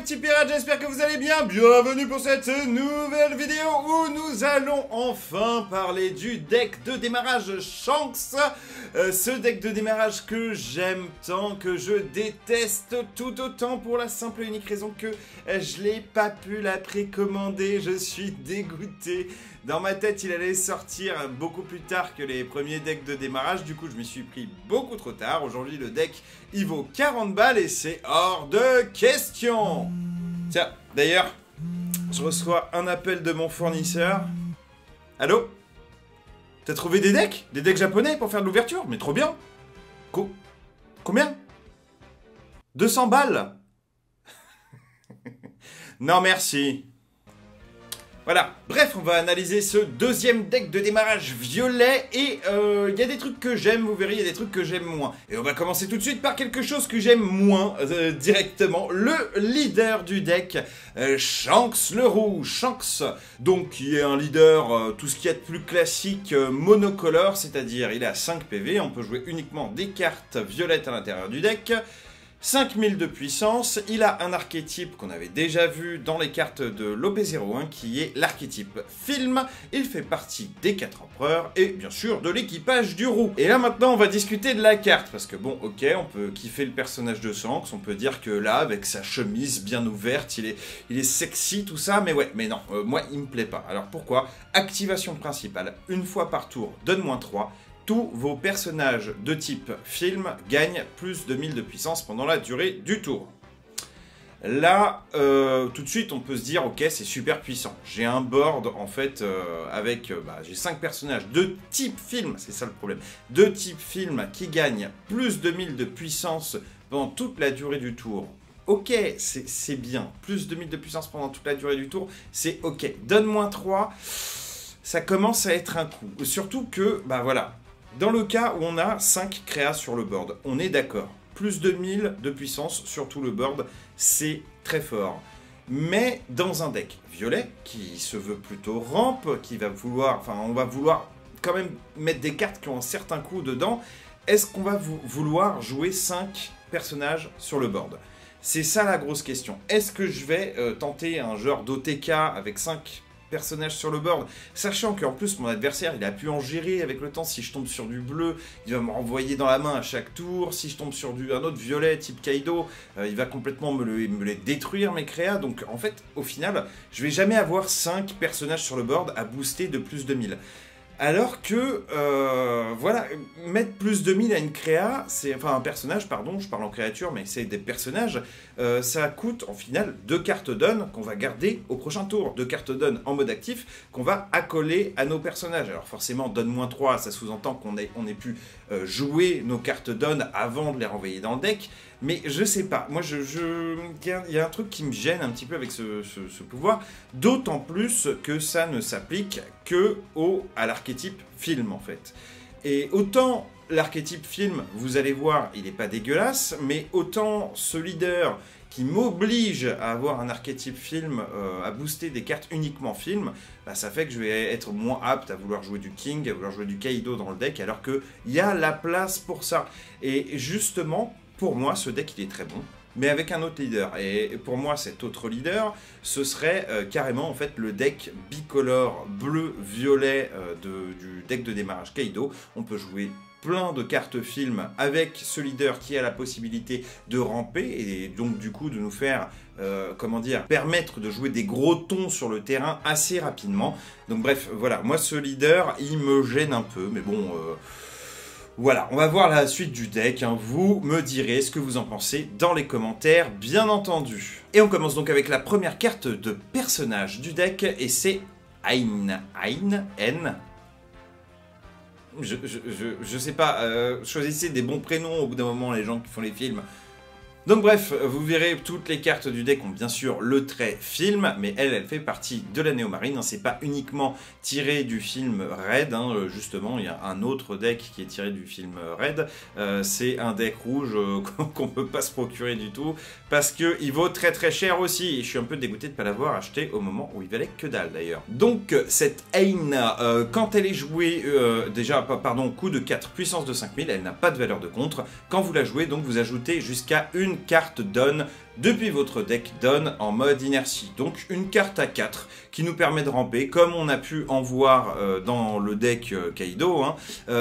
petits pirates, j'espère que vous allez bien. Bienvenue pour cette nouvelle vidéo où nous allons enfin parler du deck de démarrage Shanks. Ce deck de démarrage que j'aime tant, que je déteste tout autant pour la simple et unique raison que je n'ai pas pu la précommander. Je suis dégoûté. Dans ma tête, il allait sortir beaucoup plus tard que les premiers decks de démarrage. Du coup, je m'y suis pris beaucoup trop tard. Aujourd'hui, le deck, il vaut 40 balles et c'est hors de question. Tiens, d'ailleurs, je reçois un appel de mon fournisseur. Allô? T'as trouvé des decks? Des decks japonais pour faire de l'ouverture? Mais trop bien. Combien? 200 balles? Non, merci. Voilà, bref, on va analyser ce deuxième deck de démarrage violet et il y a des trucs que j'aime, vous verrez, il y a des trucs que j'aime moins. Et on va commencer tout de suite par quelque chose que j'aime moins directement, le leader du deck, Shanks le rouge. Shanks, donc qui est un leader, tout ce qu'il y a de plus classique, monocolore, c'est-à-dire il a 5 PV, on peut jouer uniquement des cartes violettes à l'intérieur du deck. 5000 de puissance, il a un archétype qu'on avait déjà vu dans les cartes de l'OP01 qui est l'archétype film. Il fait partie des 4 empereurs et bien sûr de l'équipage du roux. Et là maintenant on va discuter de la carte parce que bon ok, on peut kiffer le personnage de Shanks, on peut dire que là avec sa chemise bien ouverte il est sexy tout ça, mais ouais, mais non, moi il me plaît pas. Alors pourquoi? Activation principale, une fois par tour, donne -3. Tous vos personnages de type film gagnent plus de 1000 de puissance pendant la durée du tour. Là, tout de suite, on peut se dire, ok, c'est super puissant. J'ai un board, en fait, avec... j'ai 5 personnages de type film, c'est ça le problème. De type film qui gagnent plus de 1000 de puissance pendant toute la durée du tour. Ok, c'est bien. Plus de 1000 de puissance pendant toute la durée du tour, c'est ok. Donne -3, ça commence à être un coup. Surtout que, voilà... Dans le cas où on a 5 créas sur le board, on est d'accord. Plus de 1000 de puissance sur tout le board, c'est très fort. Mais dans un deck violet, qui se veut plutôt ramp, qui va vouloir, on va vouloir quand même mettre des cartes qui ont un certain coup dedans, est-ce qu'on va vouloir jouer 5 personnages sur le board? C'est ça la grosse question. Est-ce que je vais tenter un genre d'OTK avec 5 personnages sur le board, sachant qu'en plus mon adversaire il a pu en gérer avec le temps. Si je tombe sur du bleu, il va me renvoyer dans la main à chaque tour. Si je tombe sur un autre violet type Kaido, il va complètement me les détruire mes créas. Donc en fait au final je vais jamais avoir 5 personnages sur le board à booster de plus de 1000. Alors que, voilà, mettre plus de 1000 à une créa, enfin un personnage, pardon, je parle en créature, mais c'est des personnages, ça coûte en final 2 cartes donne qu'on va garder au prochain tour. 2 cartes donne en mode actif qu'on va accoler à nos personnages. Alors forcément, donne -3, ça sous-entend qu'on ait pu jouer nos cartes donne avant de les renvoyer dans le deck. Mais je sais pas, moi il y a un truc qui me gêne un petit peu avec ce pouvoir, d'autant plus que ça ne s'applique que à l'archétype film en fait. Et autant l'archétype film, vous allez voir, il n'est pas dégueulasse, mais autant ce leader qui m'oblige à avoir un archétype film, à booster des cartes uniquement film, ça fait que je vais être moins apte à vouloir jouer du King, à vouloir jouer du Kaido dans le deck, alors qu'il y a la place pour ça. Et justement, pour moi, ce deck, il est très bon, mais avec un autre leader. Et pour moi, cet autre leader, ce serait carrément en fait le deck bicolore bleu-violet du deck de démarrage Kaido. On peut jouer plein de cartes film avec ce leader qui a la possibilité de ramper et donc du coup de nous faire, comment dire, permettre de jouer des gros tons sur le terrain assez rapidement. Donc bref, voilà, moi ce leader, il me gêne un peu, mais bon... Voilà, on va voir la suite du deck, hein. Vous me direz ce que vous en pensez dans les commentaires, bien entendu. Et on commence donc avec la première carte de personnage du deck, et c'est Ain. N. Je sais pas, choisissez des bons prénoms au bout d'un moment, les gens qui font les films. Donc bref, vous verrez, toutes les cartes du deck ont bien sûr le trait film, mais elle fait partie de la Néomarine, hein. C'est pas uniquement tiré du film Red, hein. Justement, il y a un autre deck qui est tiré du film Red, c'est un deck rouge qu'on peut pas se procurer du tout, parce qu'il vaut très très cher aussi, et je suis un peu dégoûté de ne pas l'avoir acheté au moment où il valait que dalle d'ailleurs. Donc cette Aina, quand elle est jouée, coup de 4, puissance de 5000, elle n'a pas de valeur de contre. Quand vous la jouez, donc vous ajoutez jusqu'à une une carte donne depuis votre deck donne en mode inertie. Donc une carte à 4 qui nous permet de ramper comme on a pu en voir dans le deck Kaido.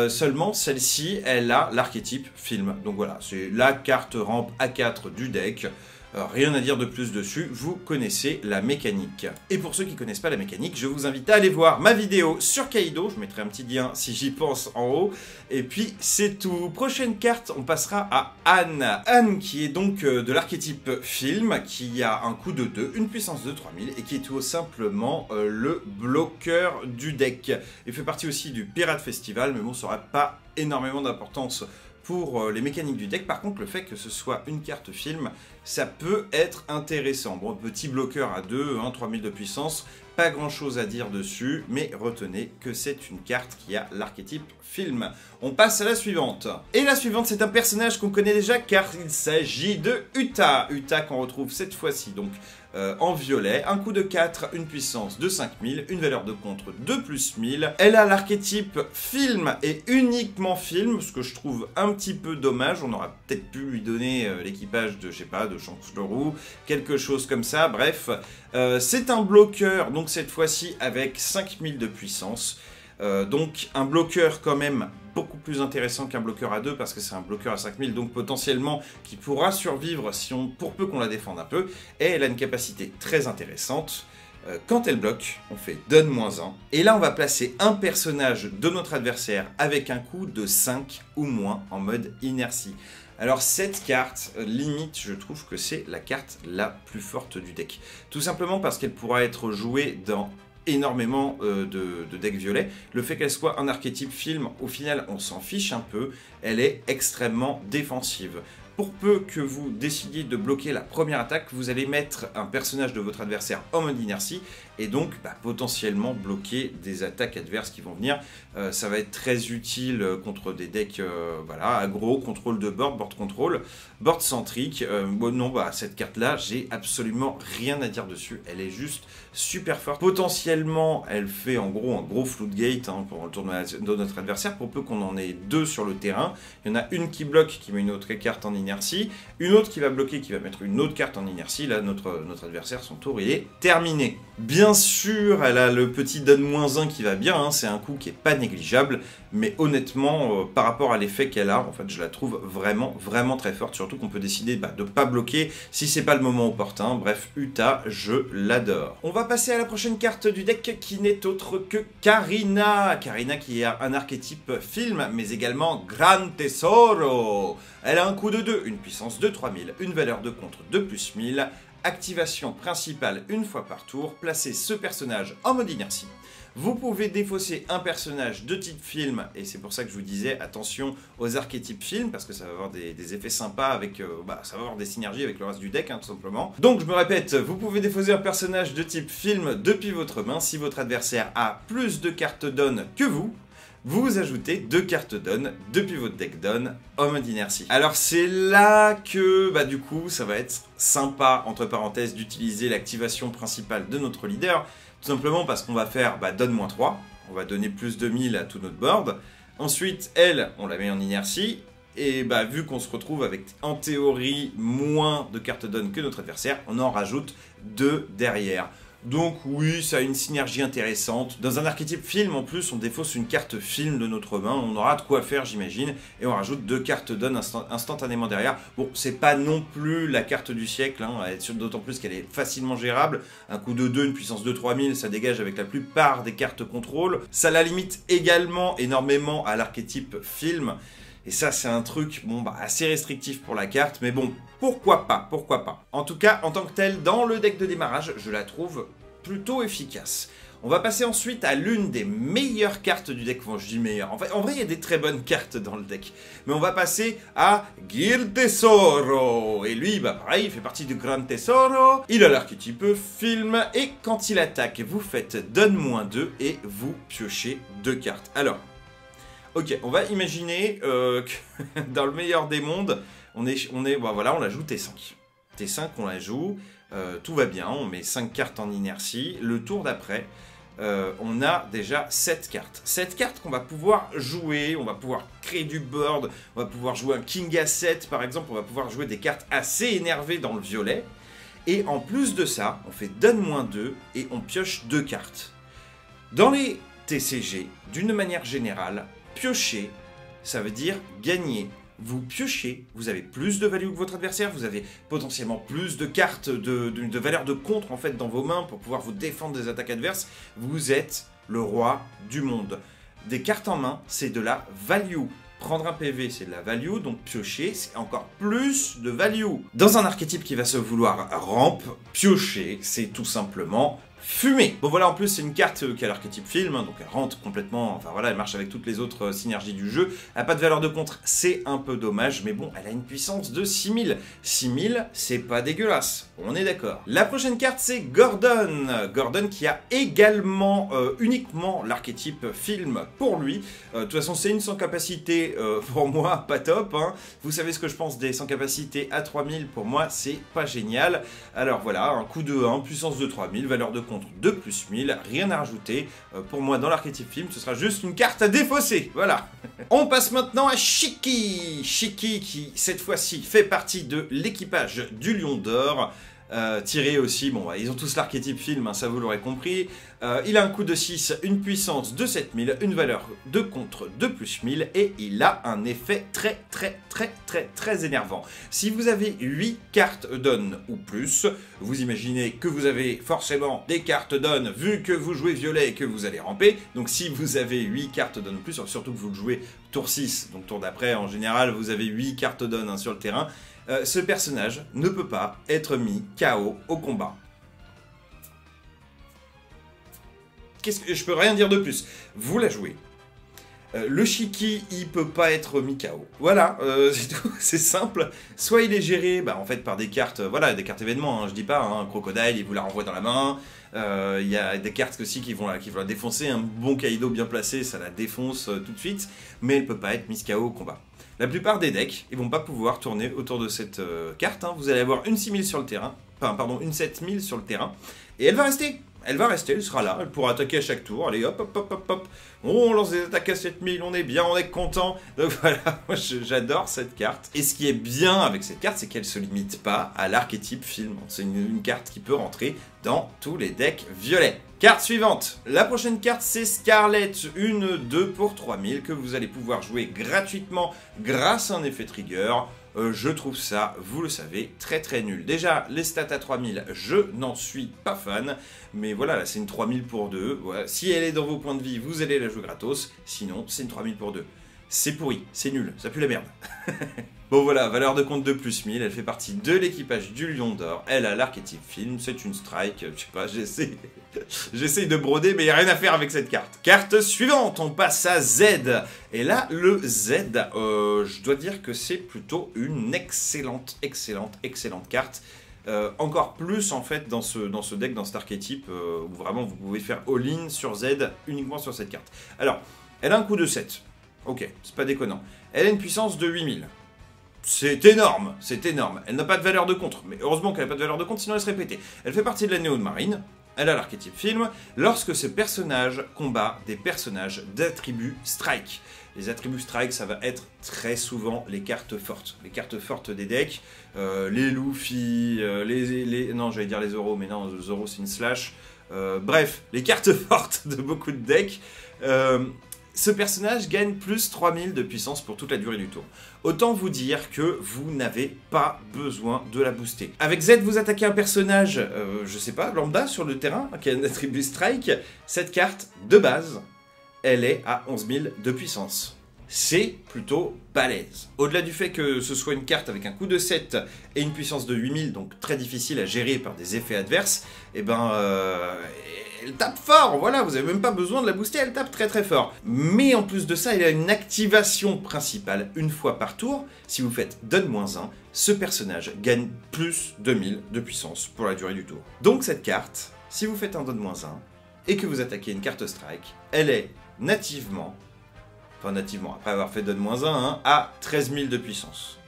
Seulement celle-ci, elle a l'archétype film. Donc voilà, c'est la carte rampe à 4 du deck. Rien à dire de plus dessus, vous connaissez la mécanique. Et pour ceux qui ne connaissent pas la mécanique, je vous invite à aller voir ma vidéo sur Kaido, je mettrai un petit lien si j'y pense en haut, et puis c'est tout. Prochaine carte, on passera à Anne. Anne qui est donc de l'archétype film, qui a un coût de 2, une puissance de 3000, et qui est tout simplement le bloqueur du deck. Il fait partie aussi du Pirate Festival, mais bon, ça n'aura pas énormément d'importance pour les mécaniques du deck. Par contre, le fait que ce soit une carte film, ça peut être intéressant. Bon, petit bloqueur à 2, 3000 de puissance, pas grand chose à dire dessus, mais retenez que c'est une carte qui a l'archétype film. On passe à la suivante. Et la suivante, c'est un personnage qu'on connaît déjà car il s'agit de Uta. Uta qu'on retrouve cette fois-ci donc en violet, un coût de 4, une puissance de 5000, une valeur de contre de plus 1000. Elle a l'archétype film et uniquement film, ce que je trouve un petit peu dommage. On aurait peut-être pu lui donner l'équipage de, je sais pas, de Chancelleroux, quelque chose comme ça, bref. C'est un bloqueur, donc cette fois-ci avec 5000 de puissance. Donc un bloqueur quand même beaucoup plus intéressant qu'un bloqueur à 2 parce que c'est un bloqueur à 5000 donc potentiellement qui pourra survivre si pour peu qu'on la défende un peu, et elle a une capacité très intéressante. Quand elle bloque, on fait donne -1 et là on va placer un personnage de notre adversaire avec un coût de 5 ou moins en mode inertie. Alors cette carte, limite, je trouve que c'est la carte la plus forte du deck. Tout simplement parce qu'elle pourra être jouée dans énormément de decks violets. Le fait qu'elle soit un archétype film, au final, on s'en fiche un peu. Elle est extrêmement défensive. Pour peu que vous décidiez de bloquer la première attaque, vous allez mettre un personnage de votre adversaire en mode inertie et donc potentiellement bloquer des attaques adverses qui vont venir. Ça va être très utile contre des decks voilà, aggro, contrôle de board, board control, board centrique. Bon, non, cette carte-là, j'ai absolument rien à dire dessus. Elle est juste super forte. Potentiellement, elle fait en gros un gros floodgate pour le tour de notre adversaire, pour peu qu'on en ait 2 sur le terrain. Il y en a une qui bloque, qui met une autre carte en inertie, une autre qui va bloquer, qui va mettre une autre carte en inertie. Là, notre adversaire, son tour, il est terminé. Bien sûr, elle a le petit donne -1 qui va bien, c'est un coup qui est pas négligeable, mais honnêtement, par rapport à l'effet qu'elle a, en fait, je la trouve vraiment, vraiment très forte, surtout qu'on peut décider de ne pas bloquer si c'est pas le moment opportun. Bref, Uta, je l'adore. On va passer à la prochaine carte du deck qui n'est autre que Karina. Karina qui a un archétype film, mais également Gran Tesoro. Elle a un coût de 2, une puissance de 3000, une valeur de contre de plus 1000, activation principale une fois par tour, placez ce personnage en mode inertie. Vous pouvez défausser un personnage de type film, et c'est pour ça que je vous disais attention aux archétypes film, parce que ça va avoir des effets sympas avec, ça va avoir des synergies avec le reste du deck, tout simplement. Donc je me répète, vous pouvez défausser un personnage de type film depuis votre main, si votre adversaire a plus de cartes donne que vous ajoutez 2 cartes donne depuis votre deck donne en mode inertie. Alors c'est là que du coup ça va être sympa entre parenthèses d'utiliser l'activation principale de notre leader, tout simplement parce qu'on va faire donne -3, on va donner plus de 1000 à tout notre board. Ensuite elle, on la met en inertie. Et vu qu'on se retrouve avec en théorie moins de cartes donne que notre adversaire, on en rajoute 2 derrière. Donc oui, ça a une synergie intéressante. Dans un archétype film, en plus, on défausse une carte film de notre main. On aura de quoi faire, j'imagine. Et on rajoute 2 cartes donne instantanément derrière. Bon, c'est pas non plus la carte du siècle, d'autant plus qu'elle est facilement gérable. Un coup de 2, une puissance de 3000, ça dégage avec la plupart des cartes contrôle. Ça la limite également énormément à l'archétype film. Et ça, c'est un truc assez restrictif pour la carte, mais bon, pourquoi pas. En tout cas, en tant que telle, dans le deck de démarrage, je la trouve plutôt efficace. On va passer ensuite à l'une des meilleures cartes du deck. Enfin, je dis meilleure. En vrai, il y a des très bonnes cartes dans le deck. Mais on va passer à Gran Tesoro. Et lui, pareil, il fait partie du Gran Tesoro. Il a l'archétype film. Et quand il attaque, vous faites donne -2 et vous piochez 2 cartes. Alors, ok, on va imaginer que dans le meilleur des mondes, on la joue T5. T5, on la joue, tout va bien, on met 5 cartes en inertie. Le tour d'après, on a déjà 7 cartes. 7 cartes qu'on va pouvoir jouer, on va pouvoir créer du board, on va pouvoir jouer un King à 7 par exemple, on va pouvoir jouer des cartes assez énervées dans le violet. Et en plus de ça, on fait donne-2 et on pioche 2 cartes. Dans les TCG, d'une manière générale, piocher, ça veut dire gagner. Vous piochez, vous avez plus de value que votre adversaire, vous avez potentiellement plus de cartes de valeur de contre en fait dans vos mains pour pouvoir vous défendre des attaques adverses. Vous êtes le roi du monde. Des cartes en main, c'est de la value. Prendre un PV, c'est de la value, donc piocher, c'est encore plus de value. Dans un archétype qui va se vouloir ramp, piocher, c'est tout simplement fumer. Bon voilà, en plus c'est une carte qui a l'archétype film, hein, donc elle rentre complètement, enfin voilà, elle marche avec toutes les autres synergies du jeu. Elle n'a pas de valeur de contre, c'est un peu dommage, mais bon, elle a une puissance de 6000. 6000, c'est pas dégueulasse, on est d'accord. La prochaine carte c'est Gordon. Gordon qui a également uniquement l'archétype film pour lui. De toute façon c'est une sans capacité, pour moi pas top, hein. Vous savez ce que je pense des sans capacité à 3000, pour moi c'est pas génial. Alors voilà, un coup de 1, puissance de 3000, valeur de contre 2 plus 1000, rien à rajouter. Pour moi, dans l'archétype film, ce sera juste une carte à défausser. Voilà. On passe maintenant à Shiki. Shiki qui, cette fois-ci, fait partie de l'équipage du Lion d'Or. Tiré aussi, bon, ils ont tous l'archétype film, hein, ça vous l'aurez compris. Il a un coup de 6, une puissance de 7000, une valeur de contre de plus 1000 et il a un effet très énervant. Si vous avez 8 cartes donne ou plus, vous imaginez que vous avez forcément des cartes donne vu que vous jouez violet et que vous allez ramper. Donc si vous avez 8 cartes donne ou plus, surtout que vous le jouez tour 6, donc tour d'après en général vous avez 8 cartes donne, hein, sur le terrain. Ce personnage ne peut pas être mis KO au combat. Je peux rien dire de plus. Vous la jouez. Le Shiki, il peut pas être mis KO. Voilà, c'est tout, c'est simple. Soit il est géré, en fait, par des cartes, voilà, des cartes événements, hein, je dis pas, hein, Crocodile, il vous la renvoie dans la main. Il y a des cartes aussi qui vont la défoncer. Un bon Kaido bien placé, ça la défonce tout de suite. Mais elle peut pas être mise KO au combat. La plupart des decks, ils vont pas pouvoir tourner autour de cette carte. Hein. Vous allez avoir une 6000 sur le terrain, enfin, pardon, une 7000 sur le terrain, et elle va rester. Elle va rester, elle sera là, elle pourra attaquer à chaque tour. Allez, hop, hop, hop, hop, hop. On lance des attaques à 7000, on est bien, on est content. Donc voilà, moi j'adore cette carte. Et ce qui est bien avec cette carte, c'est qu'elle se limite pas à l'archétype film. C'est une carte qui peut rentrer dans tous les decks violets. Carte suivante. La prochaine carte, c'est Scarlet, une 2 pour 3000 que vous allez pouvoir jouer gratuitement grâce à un effet trigger. Je trouve ça, vous le savez, très nul. Déjà, les stats à 3000, je n'en suis pas fan. Mais voilà, là c'est une 3000 pour 2. Voilà. Si elle est dans vos points de vie, vous allez la jouer gratos. Sinon, c'est une 3000 pour 2. C'est pourri, c'est nul, ça pue la merde. Bon voilà, valeur de compte de plus 1000, elle fait partie de l'équipage du Lion d'Or. Elle a l'archétype film, c'est une strike, je sais pas, j'essaie de broder, mais il n'y a rien à faire avec cette carte. Carte suivante, on passe à Z. Et là, le Z, je dois dire que c'est plutôt une excellente carte. Encore plus en fait dans ce deck, dans cet archétype, où vraiment vous pouvez faire all-in sur Z uniquement sur cette carte. Alors, elle a un coup de 7. Ok, c'est pas déconnant. Elle a une puissance de 8000. C'est énorme, c'est énorme. Elle n'a pas de valeur de contre, mais heureusement qu'elle n'a pas de valeur de contre, sinon elle serait pétée. Elle fait partie de la Néo Marine, elle a l'archétype film, lorsque ce personnage combat des personnages d'attributs strike. Les attributs strike, ça va être très souvent les cartes fortes. Les cartes fortes des decks, les Luffy, non, j'allais dire les Zoro, mais non, Zoro c'est une slash. Bref, les cartes fortes de beaucoup de decks. Ce personnage gagne plus 3000 de puissance pour toute la durée du tour. Autant vous dire que vous n'avez pas besoin de la booster. Avec Z, vous attaquez un personnage, je sais pas, lambda sur le terrain, qui a un attribut strike. Cette carte, de base, elle est à 11000 de puissance. C'est plutôt balèze. Au-delà du fait que ce soit une carte avec un coup de 7 et une puissance de 8000, donc très difficile à gérer par des effets adverses, et elle tape fort, voilà, vous n'avez même pas besoin de la booster, elle tape très fort. Mais en plus de ça, il a une activation principale une fois par tour. Si vous faites donne-1, ce personnage gagne plus 2000 de puissance pour la durée du tour. Donc cette carte, si vous faites un donne-1 et que vous attaquez une carte strike, elle est nativement, après avoir fait donne-1, à 13 000 de puissance.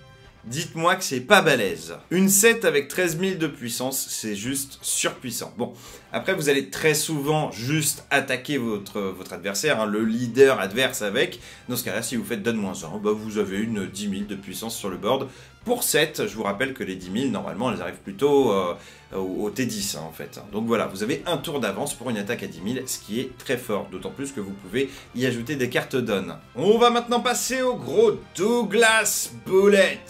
Dites-moi que c'est pas balèze. Une 7 avec 13 000 de puissance, c'est juste surpuissant. Bon, après vous allez très souvent juste attaquer votre adversaire, hein, le leader adverse avec. Dans ce cas-là, si vous faites donne-1, bah, vous avez une 10 000 de puissance sur le board. Pour 7, je vous rappelle que les 10 000, normalement, elles arrivent plutôt au T10, hein, en fait. Donc voilà, vous avez un tour d'avance pour une attaque à 10 000, ce qui est très fort. D'autant plus que vous pouvez y ajouter des cartes donne. On va maintenant passer au gros Douglas Bullet.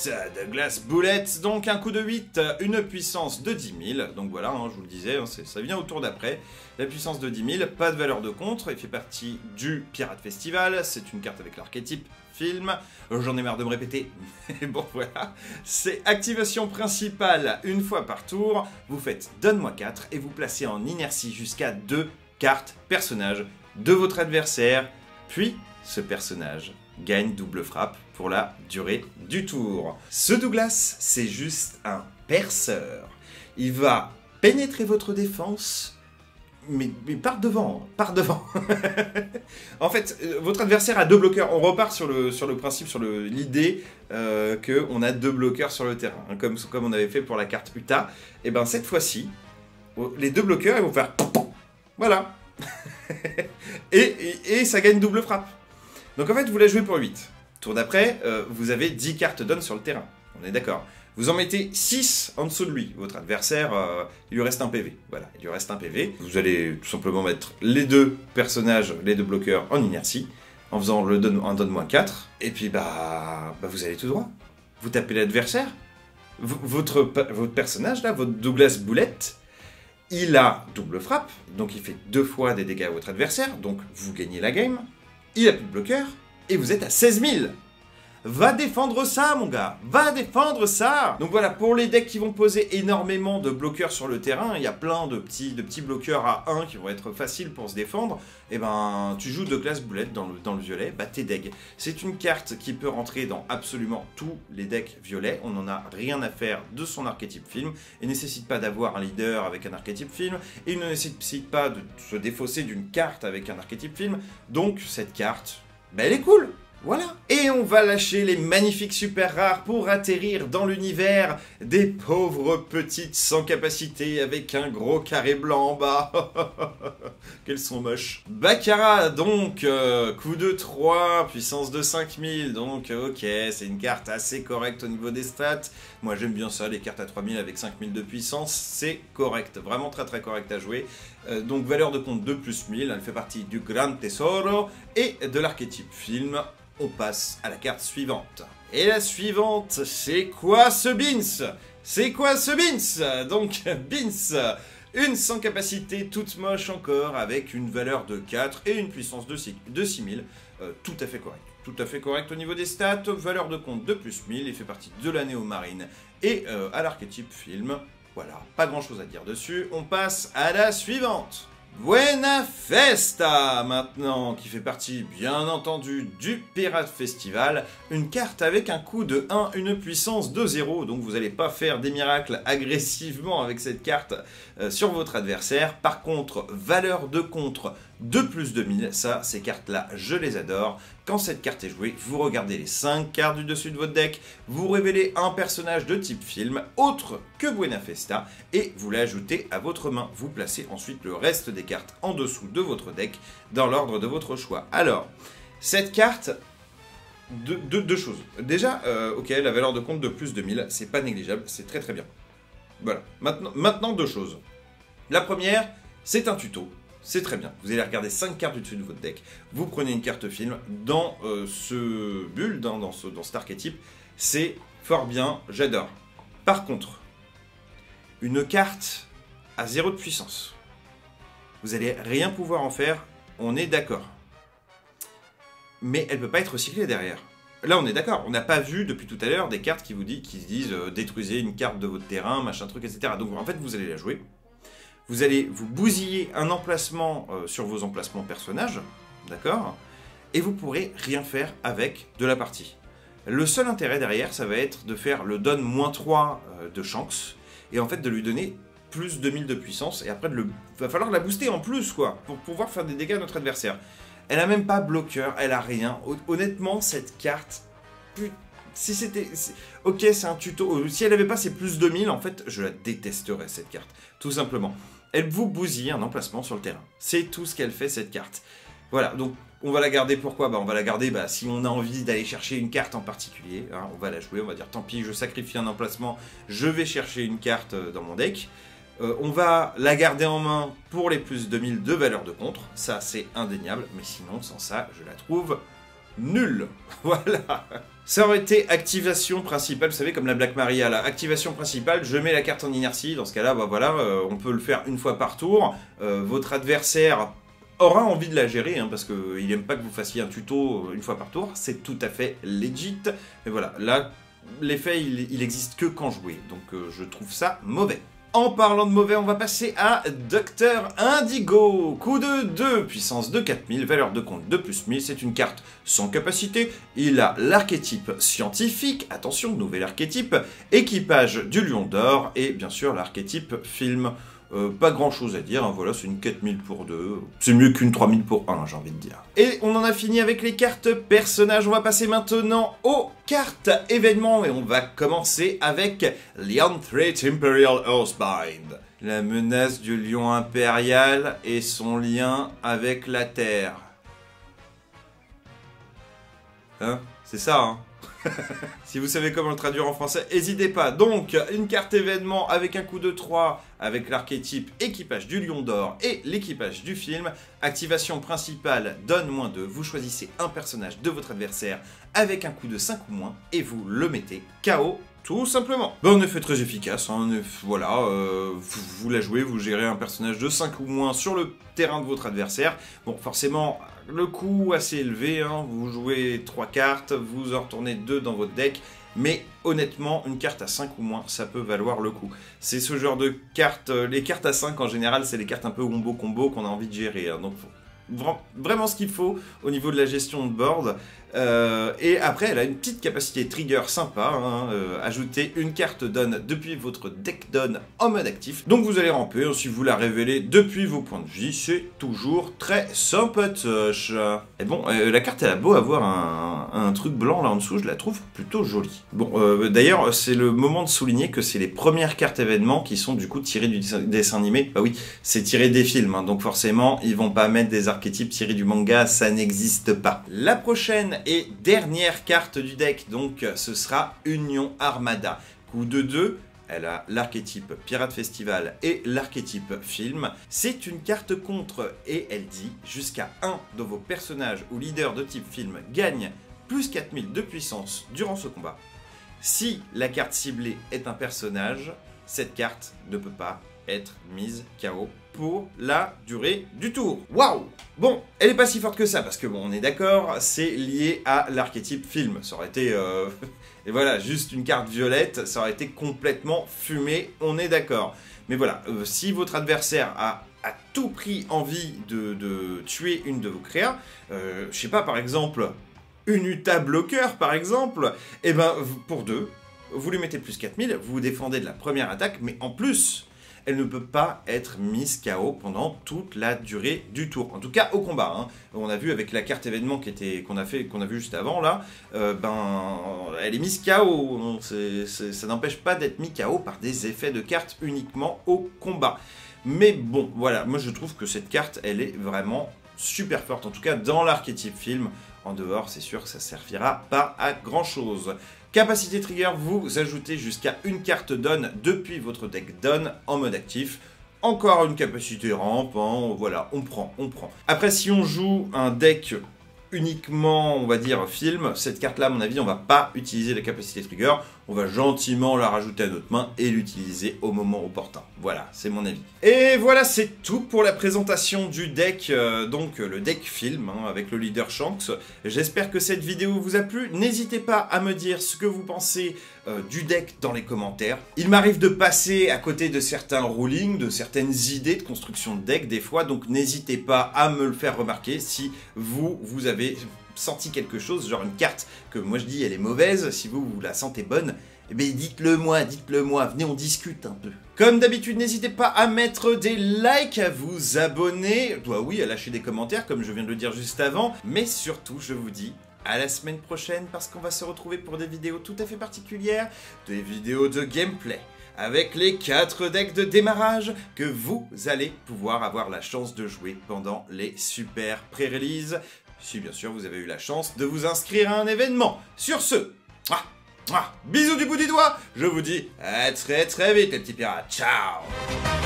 Douglas Bullet, donc un coup de 8, une puissance de 10 000. Donc voilà, hein, je vous le disais, hein, ça vient au tour d'après. La puissance de 10 000, pas de valeur de contre, il fait partie du Pirate Festival. C'est une carte avec l'archétype film. J'en ai marre de me répéter, mais bon voilà. C'est activation principale une fois par tour. Vous faites donne-moi 4 et vous placez en inertie jusqu'à 2 cartes personnages de votre adversaire. Puis ce personnage gagne double frappe pour la durée du tour. Ce Douglas, c'est juste un perceur. Il va pénétrer votre défense. Mais par devant. En fait, votre adversaire a 2 bloqueurs. On repart sur le principe, sur l'idée qu'on a 2 bloqueurs sur le terrain. Hein, comme on avait fait pour la carte Uta. Et bien cette fois-ci, les 2 bloqueurs, ils vont faire... Voilà. et ça gagne double frappe. Donc en fait, vous la jouez pour 8. Tour d'après, vous avez 10 cartes donne sur le terrain. On est d'accord. Vous en mettez 6 en dessous de lui. Votre adversaire, il lui reste un PV. Voilà, il lui reste un PV. Vous allez tout simplement mettre les 2 personnages, les 2 bloqueurs en inertie, en faisant un donne-moi 4. Et puis, bah, vous allez tout droit. Vous tapez l'adversaire. Votre personnage, là, votre Douglas Bullet, il a double frappe. Donc, il fait 2 fois des dégâts à votre adversaire. Donc, vous gagnez la game. Il a plus de bloqueur. Et vous êtes à 16 000. Va défendre ça, mon gars. Va défendre ça. Donc voilà, pour les decks qui vont poser énormément de bloqueurs sur le terrain, il y a plein de petits bloqueurs à 1 qui vont être faciles pour se défendre. Et ben, tu joues Douglas Bullet dans le violet, bah t'es deg. C'est une carte qui peut rentrer dans absolument tous les decks violets. On n'en a rien à faire de son archétype film. Il ne nécessite pas d'avoir un leader avec un archétype film. Et il ne nécessite pas de se défausser d'une carte avec un archétype film. Donc cette carte, bah elle est cool. Voilà. Et on va lâcher les magnifiques super rares pour atterrir dans l'univers des pauvres petites sans capacité avec un gros carré blanc en bas. Qu'elles sont moches. Baccarat, donc, coup de 3, puissance de 5000, donc ok, c'est une carte assez correcte au niveau des stats. Moi j'aime bien ça, les cartes à 3000 avec 5000 de puissance, c'est correct, vraiment très très correct à jouer. Donc valeur de compte 2 plus 1000, elle fait partie du Gran Tesoro et de l'archétype film. On passe à la carte suivante. Et la suivante, c'est quoi ce Beans? C'est quoi ce Beans? Donc, Beans, une sans capacité, toute moche encore, avec une valeur de 4 et une puissance de 6000. Tout à fait correct. Tout à fait correct au niveau des stats. Valeur de compte de plus 1000, il fait partie de la néo-marine et à l'archétype film. Voilà, pas grand chose à dire dessus. On passe à la suivante. Buena Festa maintenant, qui fait partie bien entendu du Pirate Festival, une carte avec un coût de 1, une puissance de 0, donc vous n'allez pas faire des miracles agressivement avec cette carte sur votre adversaire. Par contre, valeur de contre de plus de 1000, ça, ces cartes-là, je les adore. Quand cette carte est jouée, vous regardez les 5 cartes du dessus de votre deck, vous révélez un personnage de type film, autre que Buena Festa, et vous l'ajoutez à votre main. Vous placez ensuite le reste des cartes en dessous de votre deck, dans l'ordre de votre choix. Alors, cette carte, deux choses. Déjà, ok, la valeur de compte de plus de 1000, c'est pas négligeable, c'est très très bien. Voilà, maintenant 2 choses. La première, c'est un tuto. C'est très bien. Vous allez regarder 5 cartes du dessus de votre deck. Vous prenez une carte film dans ce build, hein, dans cet archétype. C'est fort bien, j'adore. Par contre, une carte à 0 de puissance. Vous allez rien pouvoir en faire, on est d'accord. Mais elle ne peut pas être recyclée derrière. Là, on est d'accord. On n'a pas vu depuis tout à l'heure des cartes qui disent détruisez une carte de votre terrain, machin truc, etc. Donc en fait, vous allez la jouer. Vous allez vous bousiller un emplacement sur vos emplacements personnages, d'accord? Et vous pourrez rien faire avec de la partie. Le seul intérêt derrière, ça va être de faire le donne -3 de Shanks, et en fait de lui donner plus 2000 de puissance, et après va falloir la booster en plus, quoi, pour pouvoir faire des dégâts à notre adversaire. Elle a même pas bloqueur, elle a rien. Honnêtement, cette carte, si c'était... Ok, c'est un tuto. Si elle n'avait pas ses plus 2000, en fait, je la détesterais, cette carte. Tout simplement. Elle vous bousille un emplacement sur le terrain. C'est tout ce qu'elle fait, cette carte. Voilà, donc on va la garder pourquoi? On va la garder si on a envie d'aller chercher une carte en particulier. Hein, on va la jouer, on va dire tant pis, je sacrifie un emplacement, je vais chercher une carte dans mon deck. On va la garder en main pour les plus 2000 de valeur de contre. Ça, c'est indéniable. Mais sinon, sans ça, je la trouve nulle. Voilà. Ça aurait été activation principale, vous savez, comme la Black Maria. Là, activation principale, je mets la carte en inertie. Dans ce cas-là, voilà, on peut le faire une fois par tour. Votre adversaire aura envie de la gérer, hein, parce qu'il n'aime pas que vous fassiez un tuto une fois par tour. C'est tout à fait legit. Mais voilà, là, l'effet, il existe que quand joué. Donc, je trouve ça mauvais. En parlant de mauvais, on va passer à Docteur Indigo. Coup de 2, puissance de 4000, valeur de compte de plus 1000. C'est une carte sans capacité. Il a l'archétype scientifique, attention, nouvel archétype, équipage du lion d'or et bien sûr l'archétype film. Pas grand chose à dire, hein, voilà, c'est une 4000 pour 2. C'est mieux qu'une 3000 pour 1, j'ai envie de dire. Et on en a fini avec les cartes personnages. On va passer maintenant aux cartes événements. Et on va commencer avec Lion Threat Imperial Earthbind. La menace du lion impérial et son lien avec la Terre. Hein? C'est ça, hein? Si vous savez comment le traduire en français, n'hésitez pas. Donc, une carte événement avec un coup de 3, avec l'archétype équipage du lion d'or et l'équipage du film. Activation principale, donne -2. Vous choisissez un personnage de votre adversaire avec un coup de 5 ou moins et vous le mettez KO. Tout simplement. En effet, très efficace. Hein, voilà, vous la jouez, vous gérez un personnage de 5 ou moins sur le terrain de votre adversaire. Bon, forcément, le coût assez élevé. Hein, vous jouez 3 cartes, vous en retournez 2 dans votre deck. Mais honnêtement, une carte à 5 ou moins, ça peut valoir le coup. C'est ce genre de cartes. Les cartes à 5 en général, c'est les cartes un peu combo qu'on a envie de gérer. Hein, donc, vraiment ce qu'il faut au niveau de la gestion de board. Et après, elle a une petite capacité trigger sympa. Hein, ajouter une carte donne depuis votre deck donne en mode actif. Donc vous allez ramper. Si vous la révélez depuis vos points de vie, c'est toujours très sympatoche. Et bon, la carte, elle a beau avoir un truc blanc là en dessous, je la trouve plutôt jolie. Bon, d'ailleurs, c'est le moment de souligner que c'est les premières cartes événements qui sont du coup tirées du dessin animé. Bah oui, c'est tiré des films, hein, donc forcément, ils vont pas mettre des archétypes tirés du manga, ça n'existe pas. La prochaine et dernière carte du deck, donc ce sera Union Armada. Coup de 2, elle a l'archétype Pirate Festival et l'archétype film. C'est une carte contre et elle dit jusqu'à un de vos personnages ou leaders de type film gagne plus 4000 de puissance durant ce combat. Si la carte ciblée est un personnage, cette carte ne peut pas être mise KO pour la durée du tour. Waouh! Bon, elle est pas si forte que ça, parce que bon, on est d'accord, c'est lié à l'archétype film. Ça aurait été... et voilà, juste une carte violette, ça aurait été complètement fumé, on est d'accord. Mais voilà, si votre adversaire a à tout prix envie de tuer une de vos créas, je sais pas, par exemple, une Uta bloqueur, par exemple, et ben, pour 2, vous lui mettez plus 4000, vous vous défendez de la première attaque, mais en plus... elle ne peut pas être mise KO pendant toute la durée du tour. En tout cas, au combat. Hein. On a vu avec la carte événement qu'on a vu juste avant, là, elle est mise KO. Ça n'empêche pas d'être mis KO par des effets de carte uniquement au combat. Mais bon, voilà, moi je trouve que cette carte, elle est vraiment super forte. En tout cas, dans l'archétype film. En dehors, c'est sûr que ça servira pas à grand chose. Capacité trigger, vous ajoutez jusqu'à une carte donne depuis votre deck donne en mode actif. Encore une capacité rampe, hein, voilà, on prend. Après, si on joue un deck uniquement, on va dire, film, cette carte-là, à mon avis, on va pas utiliser la capacité trigger. On va gentiment la rajouter à notre main et l'utiliser au moment opportun. Voilà, c'est mon avis. Et voilà, c'est tout pour la présentation du deck, donc le deck film, hein, avec le leader Shanks. J'espère que cette vidéo vous a plu. N'hésitez pas à me dire ce que vous pensez du deck dans les commentaires. Il m'arrive de passer à côté de certains rulings, de certaines idées de construction de deck des fois, donc n'hésitez pas à me le faire remarquer si vous avez senti quelque chose, genre une carte que moi je dis elle est mauvaise, si vous la sentez bonne, eh bien dites-le moi, venez on discute un peu. Comme d'habitude, n'hésitez pas à mettre des likes, à vous abonner, oui, à lâcher des commentaires comme je viens de le dire juste avant, mais surtout je vous dis à la semaine prochaine parce qu'on va se retrouver pour des vidéos tout à fait particulières, des vidéos de gameplay, avec les 4 decks de démarrage que vous allez pouvoir avoir la chance de jouer pendant les super pré-release, si bien sûr vous avez eu la chance de vous inscrire à un événement. Sur ce, bisous du bout du doigt, je vous dis à très très vite les petits pirates, ciao.